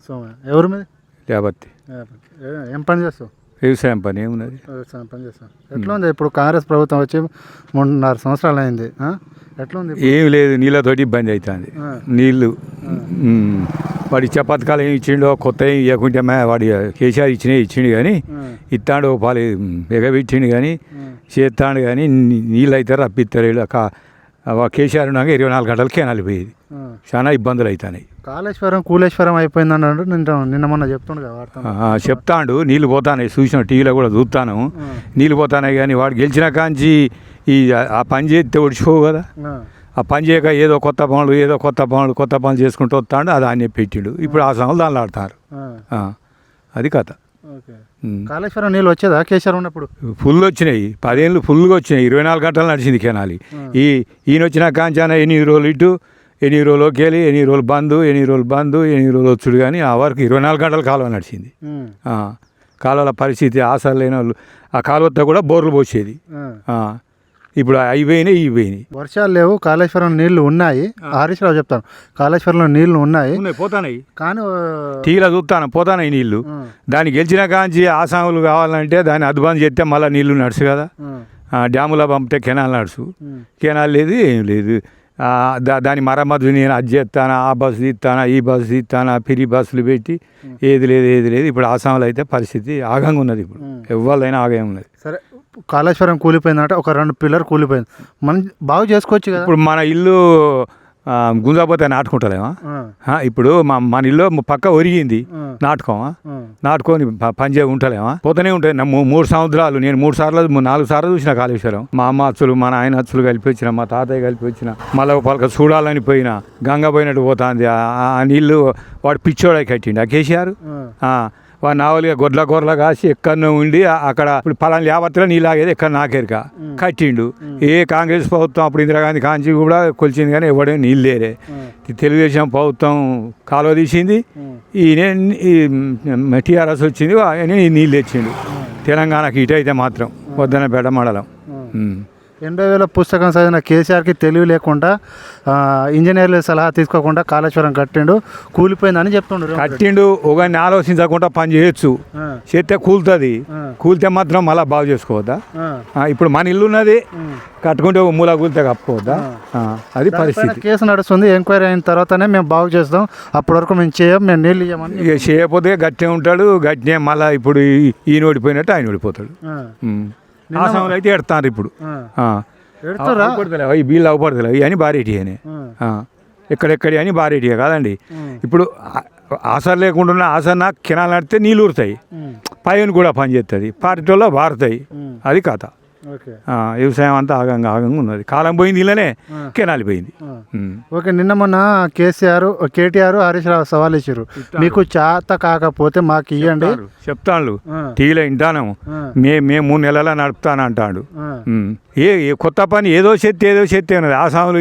సోమ ఎవరు మీద లేబర్తి. ఏం పని చేస్తావు? వ్యవసాయం పని ఏమున్నది, వ్యవసాయం పని చేస్తాం. ఎట్లా ఉంది ఇప్పుడు కాంగ్రెస్ ప్రభుత్వం వచ్చి 3.5 సంవత్సరాలు అయింది, ఎట్లా ఉంది? ఏమి లేదు, నీళ్ళతోటి ఇబ్బంది అవుతుంది. నీళ్ళు వాడి ఇచ్చే పథకాలు ఏమి ఇచ్చిండో కొత్త ఇవ్వకుంటే వాడి కేసీఆర్ ఇచ్చిండు కానీ ఇస్తాడు పాలు ఎగబెట్టిండు కానీ చేస్తాడు కానీ నీళ్ళు అయితే రప్పిస్తారు. కేసీఆర్ ఉన్నాక 24 గంటలు కేనాలి పోయేది. చాలా ఇబ్బందులు అవుతున్నాయి. కాళేశ్వరం కూలేశ్వరం అయిపోయింది అన్నాడు నిన్న మొన్న చెప్తుండు కదా. చెప్తాడు నీళ్ళు పోతాయి, చూసిన టీవీలో కూడా చూస్తాను నీళ్ళు పోతాయి కానీ వాడు గెలిచిన కాంచి ఆ పని చేస్తే ఒడిచిపోవు కదా. ఆ పని చేయక ఏదో కొత్త పనులు చేసుకుంటూ వస్తాడు. అది ఆయన పెట్టిండు. ఇప్పుడు ఆ సమయంలో దానిలో ఆడతారు. అది కథ. కాళేశ్వరం నీళ్ళు వచ్చేదా కేసీఆర్ ఉన్నప్పుడు? ఫుల్ వచ్చినాయి, 10 ఏళ్ళు ఫుల్గా వచ్చినాయి. 24 గంటలు నడిచింది కెనాలి. ఈయన వచ్చిన కాంచాన 8 రోజులు ఇటు 8 రోజులకి వెళ్ళి 8 రోజులు బంద్ 8 రోజులు వచ్చుడు కానీ ఆ వరకు 24 గంటల కాలువ నడిచింది. కాలువల పరిస్థితి ఆశలు లేని వాళ్ళు ఆ కాలువతో కూడా బోర్లు పోసేది. ఇప్పుడు అయిపోయినాయి ఇవి వర్షాలు లేవు, కాళేశ్వరం నీళ్లు ఉన్నాయి. హరీష్ రావు చెప్తాను, కాళేశ్వరంలో నీళ్లు ఉన్నాయి పోతాయి కానీ టీవీలో చూస్తాను పోతాయి నీళ్లు. దాన్ని గెలిచిన కాంచి ఆసాములు కావాలంటే దాన్ని అద్భుతం చేస్తే మళ్ళీ నీళ్లు నడుచు కదా. డ్యాములో పంపితే కెనాల్ నడుచు, కెనాల్ లేదు ఏం లేదు. దాని మరమ్మతు నేను అది చేస్తాను, ఆ బస్సు తీస్తానా ఈ బస్సు తీస్తానా ఫ్రీ బస్సులు పెట్టి ఏది లేదు. ఇప్పుడు ఆసాములు అయితే పరిస్థితి ఆగంగా ఉన్నది. ఇప్పుడు ఎవరిదైనా ఆగే ఉన్నది. సరే, కాళేశ్వరం కూలిపోయిందంటే ఒక 2 పిల్లర్ కూలిపోయింది, మనం బాగు చేసుకోవచ్చు కదా. ఇప్పుడు మన ఇల్లు గుంజాపోతే నాటుకుంటలేమా? ఇప్పుడు మన ఇల్లు పక్క ఒరిగింది, నాటుకొని పని చేయ ఉంటలేమా? పోతూనే ఉంటాయి. 3 సంవత్సరాలు నేను 3 సార్లు 4 సార్లు చూసిన కాళేశ్వరం. మా అమ్మ అచ్చులు మా నాయన అచ్చులు కలిపి వచ్చిన, మా తాతయ్య కలిపి వచ్చిన, మళ్ళీ పలక చూడాలని పోయినా గంగ పోయినట్టు పోతుంది. ఆ నీళ్ళు వాడు పిచ్చోడై కట్టిండు ఆ కేసీఆర్. వాడు నావలిగా గొర్రెల కాసి ఎక్కడో ఉండి అక్కడ ఇప్పుడు పలానా లేబర్తిలో నీళ్ళు ఆగేది ఎక్కడ నాకేరిక కట్టిండు. ఏ కాంగ్రెస్ ప్రభుత్వం అప్పుడు ఇందిరాగాంధీ కాంచి కూడా కొలిచింది కానీ ఎవడే నీళ్ళు లేరే. తెలుగుదేశం ప్రభుత్వం కాలువ తీసింది, ఈయన టీఆర్ఎస్ వచ్చింది, ఆయన నీళ్ళు తెచ్చిండు. తెలంగాణకి ఇటు అయితే మాత్రం వద్దనపేట మండలం. 80,000 పుస్తకం చదివిన కేసీఆర్కి తెలివి లేకుండా ఇంజనీర్ల సలహా తీసుకోకుండా కాళేశ్వరం కూలిపోయిందని చెప్తుండ్రు. కట్టిండు ఒకరిని ఆలోచించకుండా పని చేయొచ్చు, చేస్తే కూలుతుంది. కూలితే మాత్రం మళ్ళీ బాగు చేసుకోవద్దా? ఇప్పుడు మన ఇల్లు ఉన్నది, కట్టుకుంటే మూల కూలితే కప్పుకోవద్దా? అది పరిస్థితి. కేసు నడుస్తుంది, ఎంక్వైరీ అయిన తర్వాతనే మేము బాగు చేస్తాం, అప్పటి వరకు మేము నీళ్ళు ఇవ్వమని. ఇక చేయకపోతే గట్టే ఉంటాడు, గట్టినే మళ్ళీ ఇప్పుడు ఈయన ఓడిపోయినట్టు ఆయన ఓడిపోతాడు. ఆ సమయంలో అయితే ఎడతారు. ఇప్పుడు ఈ బీళ్ళు అవ్వపడతలేవు అని బారేటి అని ఎక్కడెక్కడి అని బారేటియా కాదండి. ఇప్పుడు ఆసర లేకుండా ఆసన కెనాలు నడితే నీళ్ళు ఊరుతాయి, పైన కూడా పని చేస్తుంది, పార్టీలో బారుతాయి. అది కథ. వ్యవసాయం అంతా ఆగంగా ఉన్నది. కాలం పోయింది, ఇళ్ళనే కెనాలి పోయింది. ఓకే, నిన్న మొన్న కేటీఆర్ హరీష్ రావు సవాల్ ఇచ్చారు, మీకు చేత కాకపోతే మాకు ఇవ్వండి చెప్తాను. టీవీలో వింటాను, మేము 3 నెలలా నడుపుతాను అంటాడు. కొత్త పని ఏదో చెత్తే ఉన్నది. ఆసాములు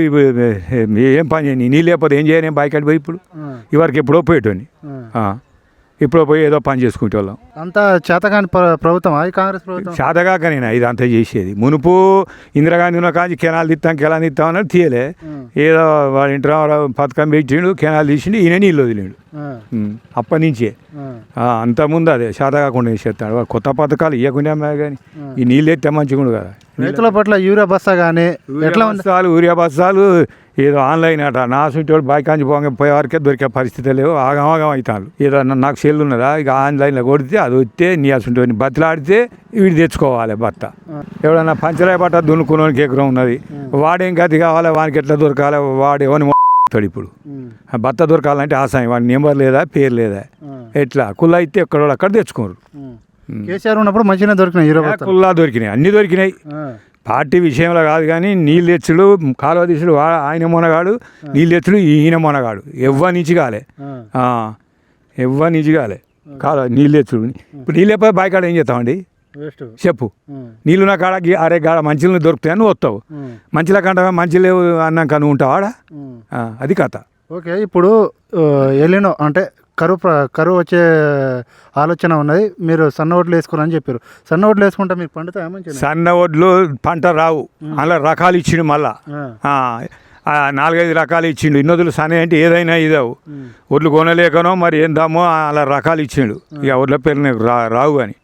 ఏం పని చేయని, నీ లేకపోతే ఏం చేయని బయట పోయి ఇప్పుడు ఇవరకు ఎప్పుడో పోయేటోని, ఇప్పుడు పోయి ఏదో పని చేసుకుంటే వాళ్ళం. అంతా చేతగాని ప్రభుత్వం కాంగ్రెస్ ప్రభుత్వం చేతగాక నేను ఇదంతా చేసేది. మునుపు ఇందిరాగాంధీ ఉన్న కాంచి కెనాల్ తీస్తాం అన్నది తీయలే. ఏదో వాడి ఇంటి పథకం పెట్టిండు, కెనాల్ తీసిండు, ఈయన నీళ్ళు వదిలిండు. అప్పటి నుంచే అంతకుముందు అదే చేత కాకుండా చేస్తాడు. కొత్త పథకాలు ఇవ్వకుండా కానీ ఈ నీళ్ళు ఎత్తే మంచిగా ఉండదు కదా. రైతుల పట్ల యూరియా బస్తా కానీ యూరియా బస్తాలు ఏదో ఆన్లైన్ అట. నా చుట్టూ బైకాంచి పోయే వరకే దొరికే పరిస్థితి లేవు, ఆగం అవుతాను. ఏదో నాకు సెల్ ఉన్నదా, ఇక ఆన్లైన్లో కొడితే అది వస్తే నీ అసలు బతిలాడితే వీడు తెచ్చుకోవాలి భర్త. ఎవడన్నా పంచరాయ బట్ట దున్నుకునేవానికి ఎకరం ఉన్నది, వాడేం గతి కావాలి, వానికి ఎట్లా దొరకాలి, వాడు ఎవరిని ఇప్పుడు భర్త దొరకాలంటే ఆసాయం. వాడి నెంబర్ లేదా, పేరు లేదా, ఎట్లా కుళ్ళ అయితే ఎక్కడ అక్కడ తెచ్చుకోరు. కేసీఆర్ ఉన్నప్పుడు మంచిగా దొరికినాయి, కుల్లా దొరికినాయి, అన్నీ దొరికినాయి. పార్టీ విషయంలో కాదు కానీ నీళ్ళు తెచ్చుడు, కాలువ తీసుడు ఆయన మొనగాడు, నీళ్ళు తెచ్చుడు ఈయన మొనగాడు. ఎవ్వరి నుంచి కాలే కాలువ నీళ్ళు తెచ్చుడు. ఇప్పుడు నీళ్ళు లేకపోతే బాయికాడ ఏం చేస్తామండి చెప్పు? నీళ్ళు నా కాడ అరే గాడ మంచిలు దొరుకుతాయి నువ్వు వస్తావు, మంచిల కంటే మంచి లేవు అన్నాక నువ్వు ఉంటావాడా? అది కథ. ఓకే, ఇప్పుడు ఎలినో అంటే కరువు వచ్చే ఆలోచన ఉన్నది, మీరు సన్న ఒడ్లు వేసుకోరని చెప్పారు. సన్న ఒడ్లు వేసుకుంటే మీకు పండుతాయి? సన్న ఒడ్లు పంట రావు, అలా రకాలు ఇచ్చిండు. మళ్ళా 4-5 రకాలు ఇచ్చిండు. ఇన్నొద్దులు సనే అంటే ఏదైనా ఇదావు ఒడ్లు కొనలేకనో మరి ఏందామో అలా రకాలు ఇచ్చిండు. ఇక ఒడ్ల పేరు నాకు రావు అని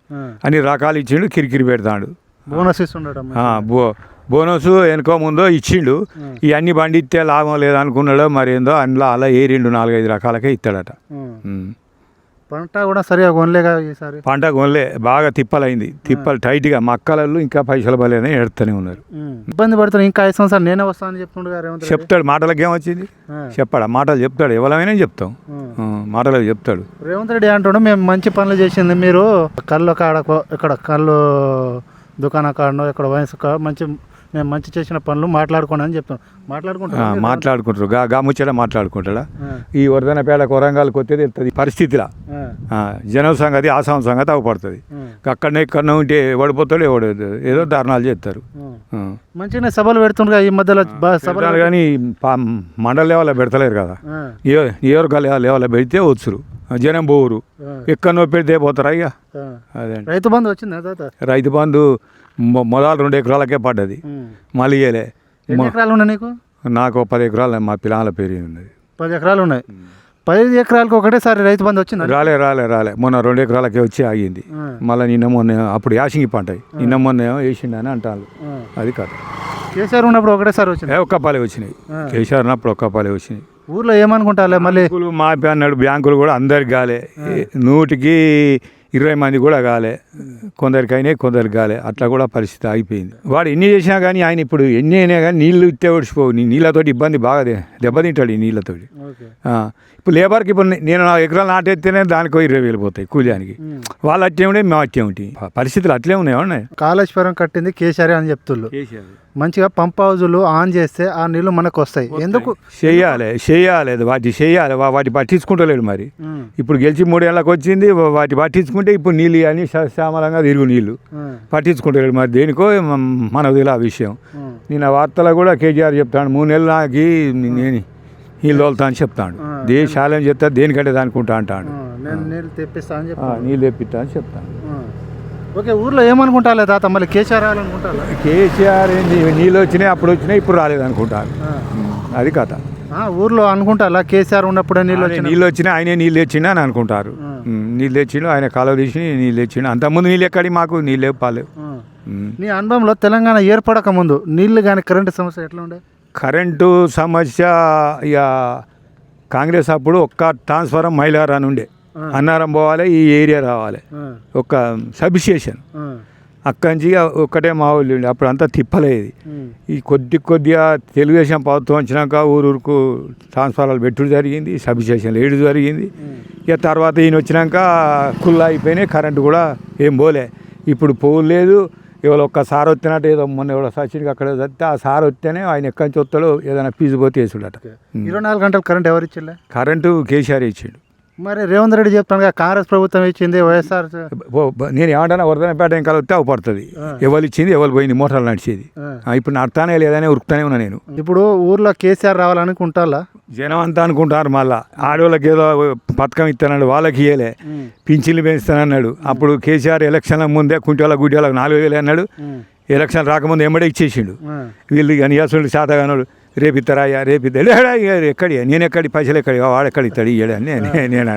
అన్ని రకాలు ఇచ్చిండు. కిరికిరి పెడతాడు. బోనస్ ఇస్తుండటం బోనస్ వెనుకో ముందో ఇచ్చిండు. ఇవన్నీ పండిస్తే లాభం లేదనుకున్నాడో మరి ఏందో అందులో అలా ఏరిండు 4-5 రకాలకే ఇస్తాడట. పంట కూడా సరిగా కొనలేగా ఈసారి. పంట కొనలే, బాగా తిప్పలైంది. తిప్పలు టైట్గా మక్కలలో ఇంకా పైసలు బలేదని ఎడుతూనే ఉన్నారు. ఇబ్బంది పడుతున్నారు. ఇంకా 5 సంవత్సరాలు నేనే వస్తానని చెప్తుండే చెప్తాడు. మాటలకి ఏమొచ్చింది చెప్పాడా? మాటలు చెప్తాడు. ఎవరైనా చెప్తాం, మాటలకు చెప్తాడు. రేవంత్ రెడ్డి అంటాడు మేము మంచి పనులు చేసింది, మీరు కళ్ళు కాడ ఇక్కడ కళ్ళు దుకాణ కాడనో ఇక్కడ వయసు కాడ మేము మంచి చేసిన పనులు మాట్లాడుకోండి అని చెప్తాం. మాట్లాడుకుంటారు. ముచ్చట మాట్లాడుకుంటాడా? ఈ వర్ధనపేట కొరంగాలకు వచ్చేది వెళ్తుంది పరిస్థితిలా. జనం సంగతి ఆసాం సంగతి అవపడుతుంది. అక్కడనే ఇక్కడనే ఉంటే పడిపోతాడు. ఎవడు ఏదో దారుణాలు చేస్తారు. మంచిగానే సభలు పెడుతుండగా ఈ మధ్యలో సభలు కానీ మండల లెవెల్లో పెడతలేరు కదా. నియోజకవర్గ లెవెల్లో పెడితే వచ్చురు, జనం పోరు. ఎక్కడనో పెడితే పోతారా? ఇక అదే రైతు బంధు వచ్చింది. రైతు బంధు మొదలు 2 ఎకరాలకే పడ్డది. మళ్ళీ ఇయ్యలే. ఎకరాలు ఉన్నాయి నీకు? నాకు 10 ఎకరాలు మా పిల్లల పేరు ఉన్నది. 10 ఎకరాలు ఉన్నాయి. 10 ఎకరాలకు ఒకటేసారి రైతు బంధు వచ్చింది? రాలే. మొన్న 2 ఎకరాలకే వచ్చి ఆగింది. మళ్ళీ నిన్న మొన్న అప్పుడు యాసింగి పంట నిన్న మొన్న వేసిండు అని అంటారు. అది కాదు. కేసీఆర్ ఉన్నప్పుడు ఒకటేసారి వచ్చింది. ఒక్క పాలే వచ్చినాయి. కేసీఆర్ ఉన్నప్పుడు ఒక్క పాలే వచ్చినాయి. ఊర్లో ఏమనుకుంటారు మళ్ళీ? మా అన్నాడు బ్యాంకులు కూడా అందరికి కాలే. 100కి 20 మంది కూడా కాలే. కొందరికి అయినాయి, కొందరికి కాలే. అట్లా కూడా పరిస్థితి ఆగిపోయింది. వాడు ఎన్ని చేసినా కానీ ఆయన ఇప్పుడు ఎన్ని అయినా కానీ నీళ్ళు ఇస్తే ఓడిచిపోవు. నీళ్ళతోటి ఇబ్బంది బాగా దెబ్బతింటాడు ఈ నీళ్ళతోటి. ఇప్పుడు లేబర్కి ఇప్పుడు నేను 4 ఎకరాలు నాటేస్తేనే దానికి 20,000 పోతాయి కూలియానికి. వాళ్ళు అట్టే ఉండే, మేము అట్టే ఉంటాయి. పరిస్థితులు అట్లే ఉన్నాయి. కాళేశ్వరం కట్టింది కేసీఆర్ అని చెప్తున్నారు. మంచిగా పంప్ హౌజులు ఆన్ చేస్తే ఆ నీళ్లు మనకు వస్తాయి. ఎందుకు చేయాలి వాటి పట్టించుకుంటలేడు. మరి ఇప్పుడు గెలిచి 3 ఏళ్ళకి వచ్చింది. వాటి పట్టించుకుంటే ఇప్పుడు నీళ్ళు అని శ్యామలంగా తిరుగు నీళ్ళు పట్టించుకుంటలేడు. మరి దేనికో మనకు తెలియదు ఆ విషయం. నిన్న వార్తలో కూడా కేసీఆర్ చెప్తాడు 3 నెలలు నాకు నేను నీళ్ళు తోలుతా అని చెప్తాడు. ఛాలెంజ్ చెప్తా దేనికంటే దానికుంటా అంటాడు. నీళ్ళు తెప్పిస్తా అని చెప్తాను. ఓకే, ఊర్లో ఏమనుకుంటా తాత మళ్ళీ కేసీఆర్ రావాలనుకుంటారు? కేసీఆర్ ఏంది నీళ్ళు వచ్చినాయి, అప్పుడు వచ్చినాయి, ఇప్పుడు రాలేదు అనుకుంటారు. అది కథ. ఊర్లో అనుకుంటా కేసీఆర్ ఉన్నప్పుడే నీళ్ళు వచ్చినాయి, ఆయనే నీళ్ళు తెచ్చిండు అని అనుకుంటారు. నీళ్ళు తెచ్చిండు, ఆయన కాలువ తీసి నీళ్ళు తెచ్చిండు. అంతకుముందు నీళ్ళు ఎక్కడి మాకు నీళ్ళు పాలేవు. నీ అనుభవంలో తెలంగాణ ఏర్పడక ముందు నీళ్ళు కానీ కరెంటు సమస్య ఎట్లా ఉండే? కరెంటు సమస్య ఇక కాంగ్రెస్ అప్పుడు ఒక్క ట్రాన్స్ఫారం మైలార్ అని ఉండే. అన్నారం పోవాలి, ఈ ఏరియా రావాలి, ఒక సబ్స్టేషన్. అక్కడి నుంచి ఒక్కటే మా ఊళ్ళు ఉండే. అప్పుడు అంతా తిప్పలేదు. ఈ కొద్దిగా తెలుగుదేశం ప్రభుత్వం వచ్చినాక ఊరుకు ట్రాన్స్ఫారాలు పెట్టుడు జరిగింది, సబ్స్టేషన్లు వేయడం జరిగింది. ఇక తర్వాత ఈయన వచ్చినాక కుల్లా అయిపోయినాయి. కరెంటు కూడా ఏం పోలే. ఇప్పుడు పోలు లేదు. ఇవాళ ఒక్క సార్ వచ్చినట్టు ఏదో మొన్న ఎవడో సచిన్కి అక్కడ వస్తే ఆ సార్ వస్తేనే ఆయన ఎక్కడి నుంచి వస్తాడో ఏదైనా ఫీజు పోతే వేసుడట. 24 గంటలు కరెంట్ ఎవరు ఇచ్చిండే? కరెంటు కేసీఆర్ ఇచ్చిండు. మరి రేవంత్ రెడ్డి చెప్తాను కాంగ్రెస్ ప్రభుత్వం ఇచ్చింది, వైఎస్ఆర్. నేను ఏమంటానా వర్ధనపేట ఇంకా వస్తే అవపడుతుంది. ఎవరు ఇచ్చింది, ఎవరు పోయింది, మోటార్లు నడిచేది. ఇప్పుడు నడతానే లేదని ఉరుకుతానే ఉన్నా నేను. ఇప్పుడు ఊర్లో కేసీఆర్ రావాలనుకుంటా జనం అంతా అనుకుంటారు. మళ్ళీ ఆడవాళ్ళకి ఏదో పథకం ఇస్తానన్నాడు, వాళ్ళకి ఇయ్యలే. పింఛన్లు పెంచుతానన్నాడు. అప్పుడు కేసీఆర్ ఎలక్షన్ల ముందే కుంటోళ్ళ గుడ్డోళ్ళకి 4,000 అన్నాడు. ఎలక్షన్ రాకముందు ఎమ్మడే ఇచ్చేసిండు. వీళ్ళు నియాసుడు శాతగానుడు రేపు ఇస్తారా, రేపు ఇస్తాడు. ఎక్కడి నేను ఎక్కడి పైసలు ఎక్కడి వాడు ఎక్కడ ఇస్తాడు ఇయ్యాడని నేను అన్నా.